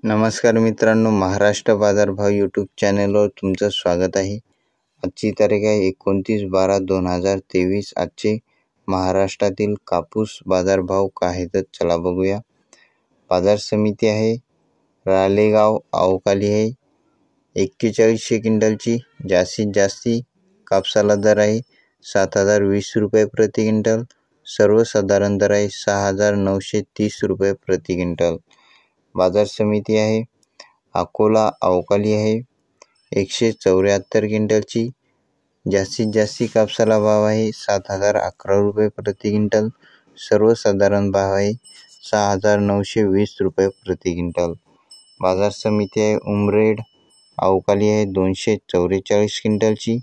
नमस्कार मित्रांनो, महाराष्ट्र बाजारभाव यूट्यूब चॅनलवर तुमचं स्वागत आहे। आजची तारीख आहे 29/12/2023। आजचे महाराष्ट्रातील कापूस बाजारभाव काय आहेत चला बघूया। बाजार समिती आहे रालेगाव अवकाली आहे 4100 क्विंटलची। जास्तीत जास्ती कापसाला दर आहे 7020 रुपये प्रति क्विंटल। सर्वसाधारण दर आहे 6930 रुपये प्रति क्विंटल। बाजार समिती आहे अकोला अवकाली आहे 174 क्विंटलची। जास्तीत जास्ती कापसाला भाव आहे 7011 रुपये प्रति क्विंटल। सर्वसाधारण भाव आहे 6920 रुपये प्रति क्विंटल। बाजार समिती आहे उमरेड अवकाली आहे 244 क्विंटलची।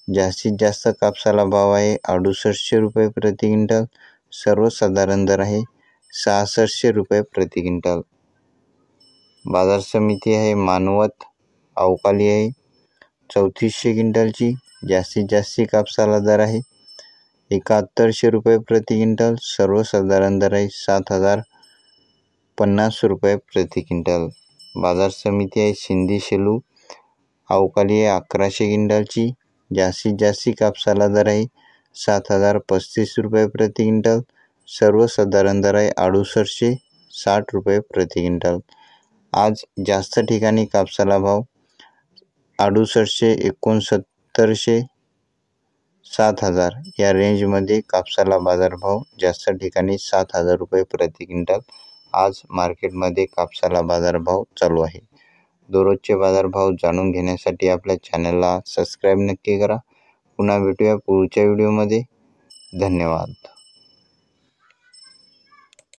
जास्तीत जास्त कापसाला भाव आहे 6800 रुपये प्रति क्विंटल। सर्वसाधारण दर आहे 6600 रुपये प्रति क्विंटल। बाजार समिती आहे मानवत अवकाली आहे 3400 क्विंटलची। जास्तीत जास्ती कापसाला दर आहे 7100 रुपये प्रति क्विंटल। सर्वसाधारण दर आहे 7050 रुपये प्रति क्विंटल। बाजार समिती आहे सिंधी शेलू अवकाली आहे 1100 क्विंटलची। जास्तीत जास्ती कापसाला दर आहे 7035 रुपये प्रति क्विंटल। सर्वसाधारण दर आहे 6860 रुपये प्रति क्विंटल। आज जास्त ठिकाणी कापसाला भाव 6800, 6900, 7000 या रेंजमध्ये कापसाला बाजारभाव जास्त ठिकाणी 7000 रुपये प्रति क्विंटल आज मार्केटमध्ये कापसाला बाजारभाव चालू आहे। दररोजचे बाजारभाव जाणून घेण्यासाठी आपल्या चॅनलला सबस्क्राईब नक्की करा। पुन्हा भेटूया पुढच्या व्हिडिओमध्ये। धन्यवाद।